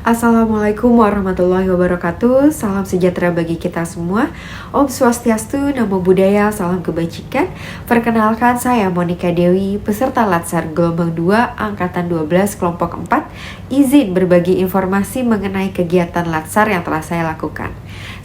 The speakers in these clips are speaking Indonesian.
Assalamualaikum warahmatullahi wabarakatuh. Salam sejahtera bagi kita semua. Om Swastiastu, Namo Buddhaya, salam kebajikan. Perkenalkan saya Monica Dewi, peserta Latsar Gelombang 2 Angkatan 12 Kelompok 4. Izin berbagi informasi mengenai kegiatan Latsar yang telah saya lakukan.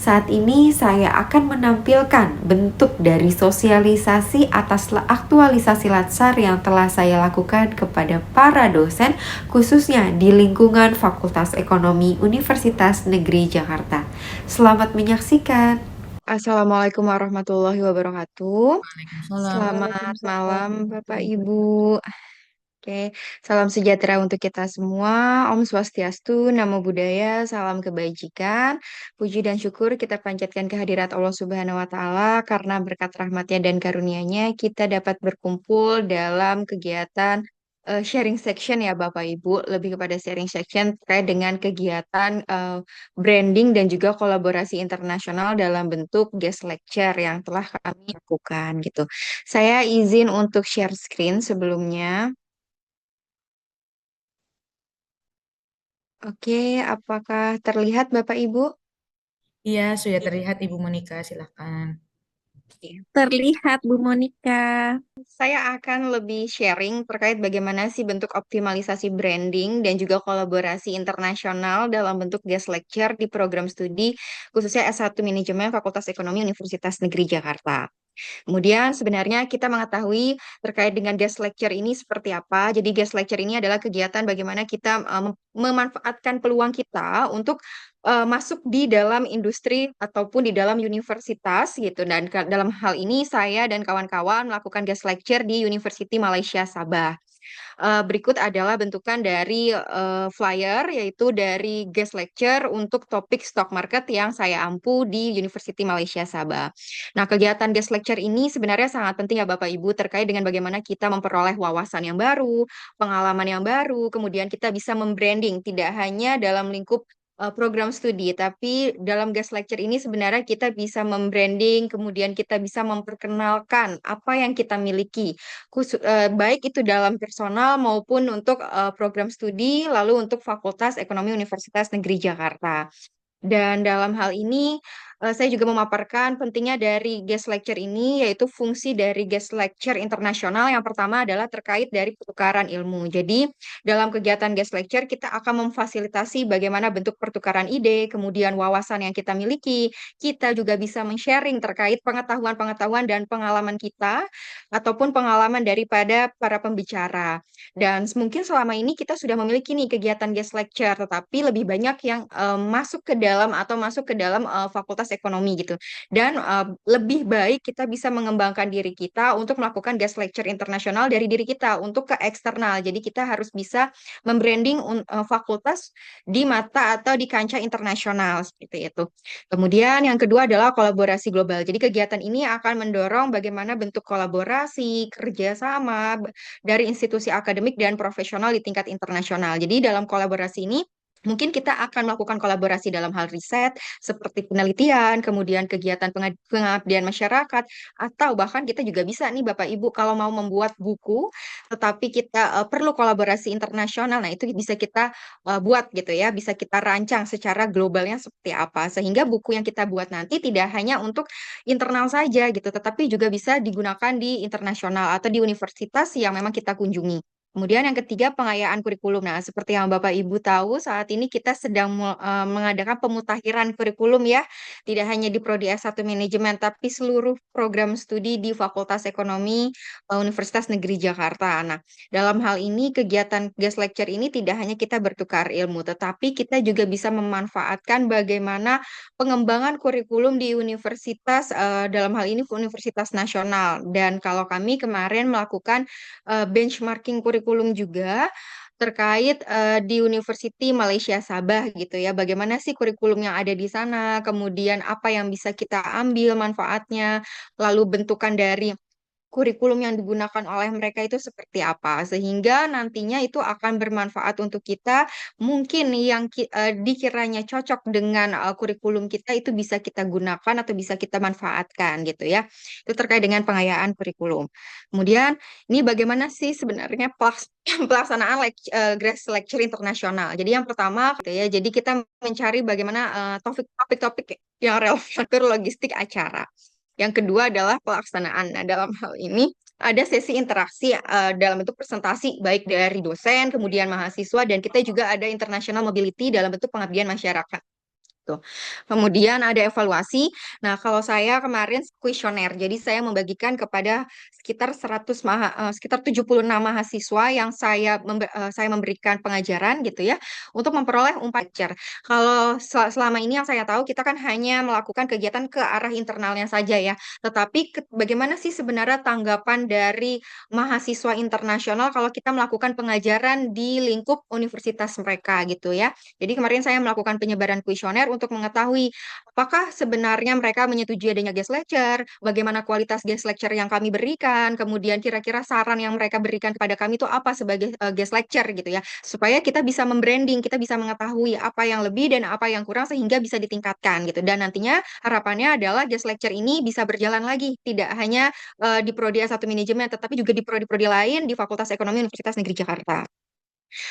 Saat ini saya akan menampilkan bentuk dari sosialisasi atas aktualisasi Latsar yang telah saya lakukan kepada para dosen, khususnya di lingkungan Fakultas Ekonomi Universitas Negeri Jakarta. Selamat menyaksikan. Assalamualaikum warahmatullahi wabarakatuh. Waalaikumsalam. Selamat malam Bapak Ibu. Oke, salam sejahtera untuk kita semua. Om Swastiastu, Namo Buddhaya, salam kebajikan. Puji dan syukur kita panjatkan kehadirat Allah Subhanahu wa Ta'ala karena berkat rahmatnya dan karunia-Nya kita dapat berkumpul dalam kegiatan sharing section ya Bapak Ibu, lebih kepada sharing section terkait dengan kegiatan branding dan juga kolaborasi internasional dalam bentuk guest lecture yang telah kami lakukan gitu. Saya izin untuk share screen sebelumnya. Oke, apakah terlihat Bapak Ibu? Iya, sudah terlihat Ibu Monika, silakan. Oke, terlihat Bu Monika. Saya akan lebih sharing terkait bagaimana sih bentuk optimalisasi branding dan juga kolaborasi internasional dalam bentuk guest lecture di program studi khususnya S1 Manajemen Fakultas Ekonomi Universitas Negeri Jakarta. Kemudian sebenarnya kita mengetahui terkait dengan guest lecture ini seperti apa. Jadi guest lecture ini adalah kegiatan bagaimana kita memanfaatkan peluang kita untuk masuk di dalam industri ataupun di dalam universitas gitu. Dan dalam hal ini saya dan kawan-kawan melakukan guest lecture di University Malaysia Sabah. Berikut adalah bentukan dari flyer, yaitu dari guest lecture untuk topik stock market yang saya ampu di University Malaysia Sabah. Nah, kegiatan guest lecture ini sebenarnya sangat penting ya Bapak Ibu terkait dengan bagaimana kita memperoleh wawasan yang baru, pengalaman yang baru, kemudian kita bisa membranding tidak hanya dalam lingkup program studi, tapi dalam guest lecture ini sebenarnya kita bisa membranding, kemudian kita bisa memperkenalkan apa yang kita miliki, baik itu dalam personal maupun untuk program studi, lalu untuk Fakultas Ekonomi Universitas Negeri Jakarta. Dan dalam hal ini, saya juga memaparkan pentingnya dari guest lecture ini, yaitu fungsi dari guest lecture internasional. Yang pertama adalah terkait dari pertukaran ilmu. Jadi, dalam kegiatan guest lecture, kita akan memfasilitasi bagaimana bentuk pertukaran ide, kemudian wawasan yang kita miliki. Kita juga bisa men-sharing terkait pengetahuan-pengetahuan dan pengalaman kita, ataupun pengalaman daripada para pembicara. Dan mungkin selama ini kita sudah memiliki nih kegiatan guest lecture, tetapi lebih banyak yang masuk ke dalam atau masuk ke dalam fakultas ekonomi gitu. Dan lebih baik kita bisa mengembangkan diri kita untuk melakukan guest lecture internasional dari diri kita untuk ke eksternal. Jadi kita harus bisa membranding fakultas di mata atau di kancah internasional seperti itu. Kemudian yang kedua adalah kolaborasi global. Jadi kegiatan ini akan mendorong bagaimana bentuk kolaborasi, kerjasama dari institusi akademik dan profesional di tingkat internasional. Jadi dalam kolaborasi ini mungkin kita akan melakukan kolaborasi dalam hal riset, seperti penelitian, kemudian kegiatan pengabdian masyarakat, atau bahkan kita juga bisa nih Bapak Ibu kalau mau membuat buku, tetapi kita perlu kolaborasi internasional, nah itu bisa kita buat gitu ya, bisa kita rancang secara globalnya seperti apa, sehingga buku yang kita buat nanti tidak hanya untuk internal saja gitu, tetapi juga bisa digunakan di internasional atau di universitas yang memang kita kunjungi. Kemudian yang ketiga pengayaan kurikulum. Nah, seperti yang Bapak Ibu tahu, saat ini kita sedang mengadakan pemutakhiran kurikulum ya, tidak hanya di Prodi S1 Manajemen, tapi seluruh program studi di Fakultas Ekonomi Universitas Negeri Jakarta. Nah, dalam hal ini kegiatan guest lecture ini tidak hanya kita bertukar ilmu, tetapi kita juga bisa memanfaatkan bagaimana pengembangan kurikulum di universitas, dalam hal ini universitas nasional. Dan kalau kami kemarin melakukan benchmarking kurikulum juga terkait di University Malaysia Sabah gitu ya. Bagaimana sih kurikulum yang ada di sana, kemudian apa yang bisa kita ambil manfaatnya, lalu bentukan dari kurikulum yang digunakan oleh mereka itu seperti apa, sehingga nantinya itu akan bermanfaat untuk kita. Mungkin yang dikiranya cocok dengan kurikulum kita itu bisa kita gunakan atau bisa kita manfaatkan gitu ya. Itu terkait dengan pengayaan kurikulum. Kemudian ini bagaimana sih sebenarnya pelaksanaan Grace Lecture internasional. Jadi yang pertama gitu ya, jadi kita mencari bagaimana topik-topik yang relevan ke logistik acara. Yang kedua adalah pelaksanaan. Nah, dalam hal ini ada sesi interaksi dalam bentuk presentasi baik dari dosen, kemudian mahasiswa, dan kita juga ada international mobility dalam bentuk pengabdian masyarakat. Tuh. Kemudian ada evaluasi. Nah, kalau saya kemarin kuesioner, jadi saya membagikan kepada sekitar 76 mahasiswa yang saya memberikan pengajaran gitu ya untuk memperoleh umpan lecture. Kalau selama ini yang saya tahu kita kan hanya melakukan kegiatan ke arah internalnya saja ya. Tetapi bagaimana sih sebenarnya tanggapan dari mahasiswa internasional kalau kita melakukan pengajaran di lingkup universitas mereka gitu ya. Jadi kemarin saya melakukan penyebaran kuesioner untuk mengetahui apakah sebenarnya mereka menyetujui adanya guest lecture, bagaimana kualitas guest lecture yang kami berikan, kemudian kira-kira saran yang mereka berikan kepada kami itu apa sebagai guest lecture gitu ya, supaya kita bisa membranding, kita bisa mengetahui apa yang lebih dan apa yang kurang sehingga bisa ditingkatkan gitu. Dan nantinya harapannya adalah guest lecture ini bisa berjalan lagi, tidak hanya di Prodi S1 Manajemen, tetapi juga di prodi-prodi lain di Fakultas Ekonomi Universitas Negeri Jakarta.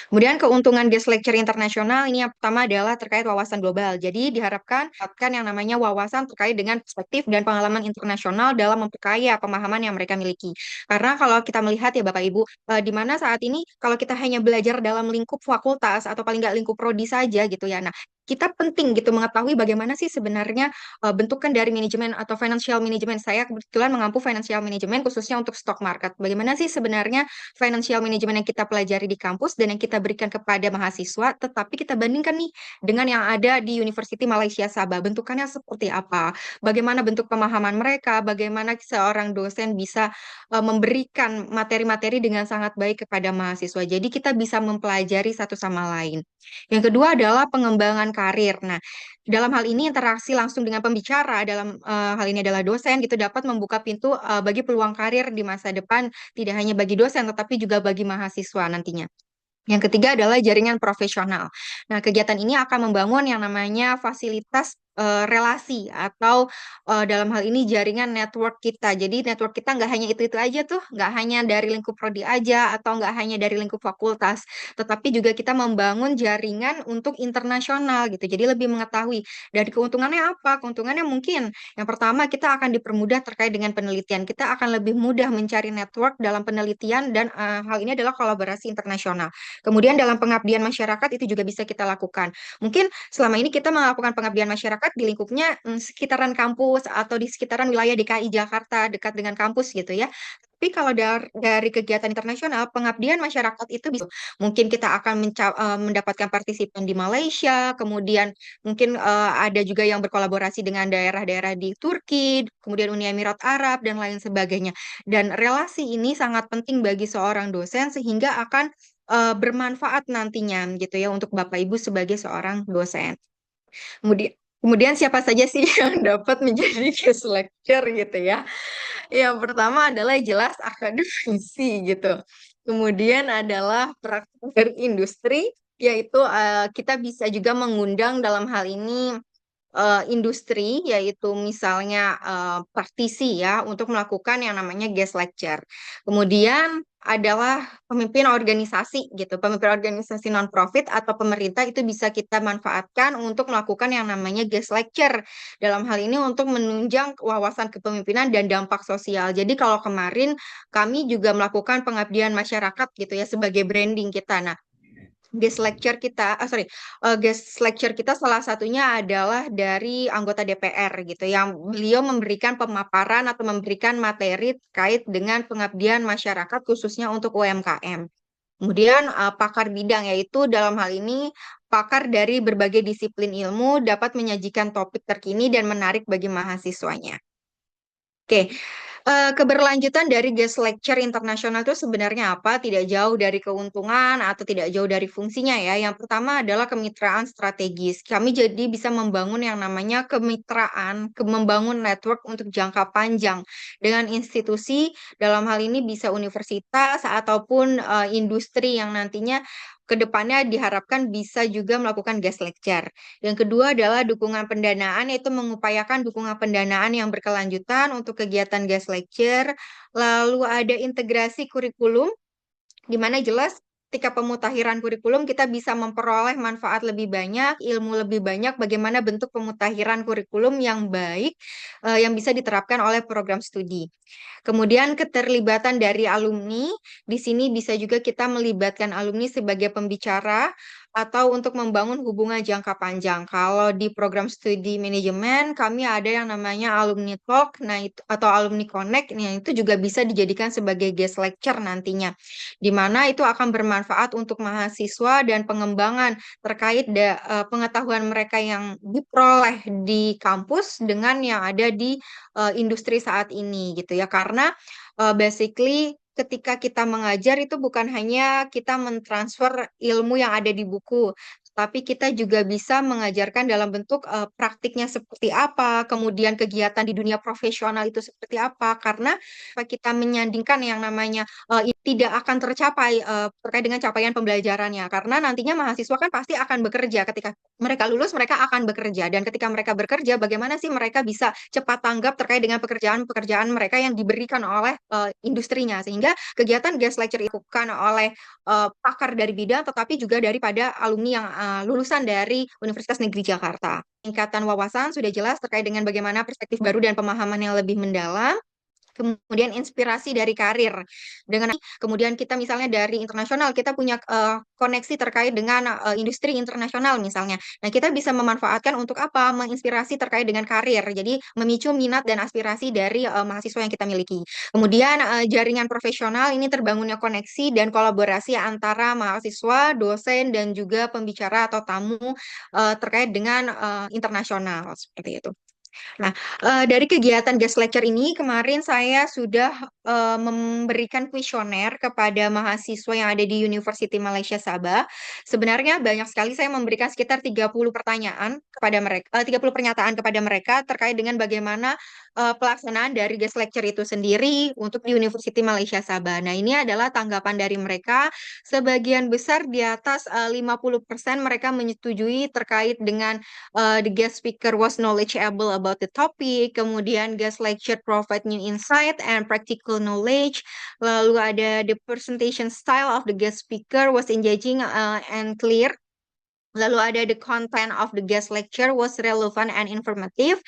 Kemudian keuntungan guest lecture internasional ini yang pertama adalah terkait wawasan global. Jadi diharapkan dapatkan yang namanya wawasan terkait dengan perspektif dan pengalaman internasional dalam memperkaya pemahaman yang mereka miliki. Karena kalau kita melihat ya Bapak Ibu, di mana saat ini kalau kita hanya belajar dalam lingkup fakultas atau paling nggak lingkup prodi saja gitu ya. Nah, kita penting gitu mengetahui bagaimana sih sebenarnya bentukan dari manajemen atau financial management. Saya kebetulan mengampu financial management khususnya untuk stock market. Bagaimana sih sebenarnya financial management yang kita pelajari di kampus dan yang kita berikan kepada mahasiswa, tetapi kita bandingkan nih dengan yang ada di University Malaysia Sabah. Bentukannya seperti apa? Bagaimana bentuk pemahaman mereka? Bagaimana seorang dosen bisa memberikan materi-materi dengan sangat baik kepada mahasiswa. Jadi kita bisa mempelajari satu sama lain. Yang kedua adalah pengembangan karir. Nah, dalam hal ini interaksi langsung dengan pembicara dalam hal ini adalah dosen gitu dapat membuka pintu bagi peluang karir di masa depan tidak hanya bagi dosen tetapi juga bagi mahasiswa nantinya. Yang ketiga adalah jaringan profesional. Nah, kegiatan ini akan membangun yang namanya fasilitas relasi atau dalam hal ini jaringan network kita. Jadi network kita nggak hanya itu-itu aja tuh, nggak hanya dari lingkup prodi aja atau nggak hanya dari lingkup fakultas, tetapi juga kita membangun jaringan untuk internasional gitu. Jadi lebih mengetahui dari keuntungannya apa? Keuntungannya mungkin yang pertama kita akan dipermudah terkait dengan penelitian. Kita akan lebih mudah mencari network dalam penelitian dan hal ini adalah kolaborasi internasional. Kemudian dalam pengabdian masyarakat itu juga bisa kita lakukan. Mungkin selama ini kita melakukan pengabdian masyarakat di lingkupnya sekitaran kampus atau di sekitaran wilayah DKI Jakarta dekat dengan kampus gitu ya. Tapi kalau dari kegiatan internasional, pengabdian masyarakat itu bisa mungkin kita akan mendapatkan partisipan di Malaysia, kemudian mungkin ada juga yang berkolaborasi dengan daerah-daerah di Turki, kemudian Uni Emirat Arab dan lain sebagainya. Dan relasi ini sangat penting bagi seorang dosen sehingga akan bermanfaat nantinya gitu ya untuk Bapak Ibu sebagai seorang dosen. Kemudian kemudian siapa saja sih yang dapat menjadi guest lecture gitu ya? Yang pertama adalah jelas akademisi gitu. Kemudian adalah praktik dari industri, yaitu kita bisa juga mengundang dalam hal ini industri, yaitu misalnya praktisi ya, untuk melakukan yang namanya guest lecture. Kemudian adalah pemimpin organisasi gitu, pemimpin organisasi non-profit atau pemerintah itu bisa kita manfaatkan untuk melakukan yang namanya guest lecture. Dalam hal ini untuk menunjang wawasan kepemimpinan dan dampak sosial. Jadi kalau kemarin kami juga melakukan pengabdian masyarakat gitu ya sebagai branding kita. Nah, guest lecture kita salah satunya adalah dari anggota DPR gitu yang beliau memberikan pemaparan atau memberikan materi terkait dengan pengabdian masyarakat khususnya untuk UMKM. Kemudian pakar bidang yaitu dalam hal ini pakar dari berbagai disiplin ilmu dapat menyajikan topik terkini dan menarik bagi mahasiswanya. Oke, Keberlanjutan dari guest lecture internasional itu sebenarnya apa? Tidak jauh dari keuntungan atau tidak jauh dari fungsinya ya. Yang pertama adalah kemitraan strategis. Kami jadi bisa membangun yang namanya kemitraan, membangun network untuk jangka panjang dengan institusi, dalam hal ini bisa universitas ataupun industri yang nantinya ke depannya diharapkan bisa juga melakukan guest lecture. Yang kedua adalah dukungan pendanaan, yaitu mengupayakan dukungan pendanaan yang berkelanjutan untuk kegiatan guest lecture. Lalu ada integrasi kurikulum, di mana jelas ketika pemutakhiran kurikulum kita bisa memperoleh manfaat lebih banyak, ilmu lebih banyak, bagaimana bentuk pemutakhiran kurikulum yang baik yang bisa diterapkan oleh program studi. Kemudian keterlibatan dari alumni, di sini bisa juga kita melibatkan alumni sebagai pembicara atau untuk membangun hubungan jangka panjang. Kalau di program studi manajemen, kami ada yang namanya alumni talk, nah itu atau alumni connect, yang itu juga bisa dijadikan sebagai guest lecture nantinya, di mana itu akan bermanfaat untuk mahasiswa dan pengembangan terkait pengetahuan mereka yang diperoleh di kampus dengan yang ada di industri saat ini gitu ya. Karena basically ketika kita mengajar itu bukan hanya kita mentransfer ilmu yang ada di buku, tapi kita juga bisa mengajarkan dalam bentuk praktiknya seperti apa, kemudian kegiatan di dunia profesional itu seperti apa. Karena kita menyandingkan yang namanya tidak akan tercapai terkait dengan capaian pembelajarannya. Karena nantinya mahasiswa kan pasti akan bekerja. Ketika mereka lulus, mereka akan bekerja. Dan ketika mereka bekerja, bagaimana sih mereka bisa cepat tanggap terkait dengan pekerjaan-pekerjaan mereka yang diberikan oleh industrinya. Sehingga kegiatan guest lecture dilakukan oleh pakar dari bidang, tetapi juga daripada alumni yang lulusan dari Universitas Negeri Jakarta. Tingkatan wawasan sudah jelas terkait dengan bagaimana perspektif baru dan pemahaman yang lebih mendalam. Kemudian inspirasi dari karir. Dengan kemudian kita misalnya dari internasional kita punya koneksi terkait dengan industri internasional misalnya. Nah, kita bisa memanfaatkan untuk apa? Menginspirasi terkait dengan karir. Jadi memicu minat dan aspirasi dari mahasiswa yang kita miliki. Kemudian jaringan profesional ini terbangunnya koneksi dan kolaborasi antara mahasiswa, dosen dan juga pembicara atau tamu terkait dengan internasional seperti itu. Nah, dari kegiatan guest lecture ini kemarin saya sudah memberikan kuesioner kepada mahasiswa yang ada di University Malaysia Sabah. Sebenarnya banyak sekali, saya memberikan sekitar 30 pertanyaan kepada mereka, 30 pernyataan kepada mereka terkait dengan bagaimana pelaksanaan dari guest lecture itu sendiri untuk di University Malaysia Sabah. Nah, ini adalah tanggapan dari mereka. Sebagian besar di atas 50% mereka menyetujui terkait dengan the guest speaker was knowledgeable about the topic, kemudian guest lecture provide new insight and practical knowledge, lalu ada the presentation style of the guest speaker was engaging and clear, lalu ada the content of the guest lecture was relevant and informative,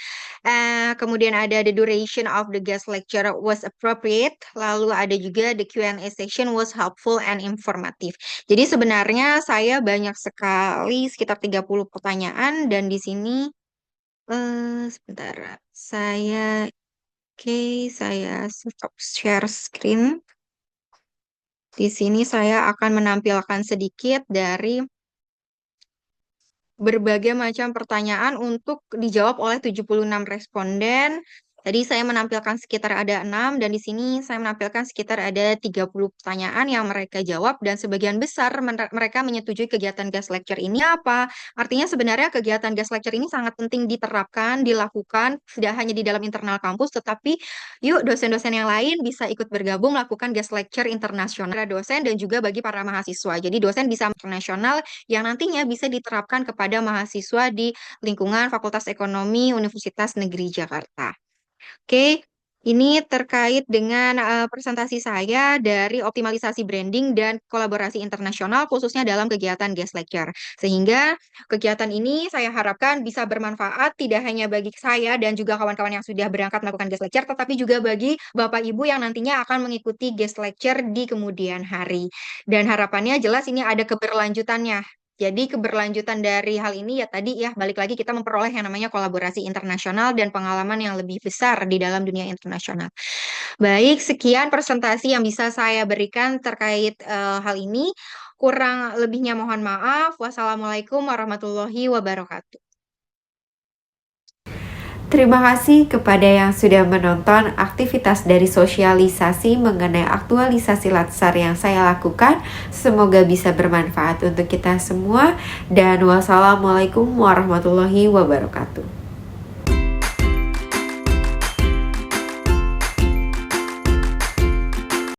kemudian ada the duration of the guest lecture was appropriate, lalu ada juga the Q&A session was helpful and informative. Jadi sebenarnya saya banyak sekali sekitar 30 pertanyaan dan di sini sebentar, saya stop share screen. Di sini saya akan menampilkan sedikit dari berbagai macam pertanyaan untuk dijawab oleh 76 responden. Tadi saya menampilkan sekitar ada 6 dan di sini saya menampilkan sekitar ada 30 pertanyaan yang mereka jawab dan sebagian besar mereka menyetujui kegiatan guest lecture ini apa? Artinya sebenarnya kegiatan guest lecture ini sangat penting diterapkan, dilakukan tidak hanya di dalam internal kampus tetapi yuk dosen-dosen yang lain bisa ikut bergabung melakukan guest lecture internasional para dosen dan juga bagi para mahasiswa. Jadi dosen bisa internasional yang nantinya bisa diterapkan kepada mahasiswa di lingkungan Fakultas Ekonomi Universitas Negeri Jakarta. Oke, ini terkait dengan presentasi saya dari optimalisasi branding dan kolaborasi internasional khususnya dalam kegiatan guest lecture. Sehingga kegiatan ini saya harapkan bisa bermanfaat tidak hanya bagi saya dan juga kawan-kawan yang sudah berangkat melakukan guest lecture, tetapi juga bagi Bapak Ibu yang nantinya akan mengikuti guest lecture di kemudian hari. Dan harapannya jelas ini ada keberlanjutannya. Jadi keberlanjutan dari hal ini ya tadi ya balik lagi kita memperoleh yang namanya kolaborasi internasional dan pengalaman yang lebih besar di dalam dunia internasional. Baik, sekian presentasi yang bisa saya berikan terkait hal ini. Kurang lebihnya mohon maaf. Wassalamualaikum warahmatullahi wabarakatuh. Terima kasih kepada yang sudah menonton aktivitas dari sosialisasi mengenai aktualisasi Latsar yang saya lakukan. Semoga bisa bermanfaat untuk kita semua. Dan wassalamualaikum warahmatullahi wabarakatuh.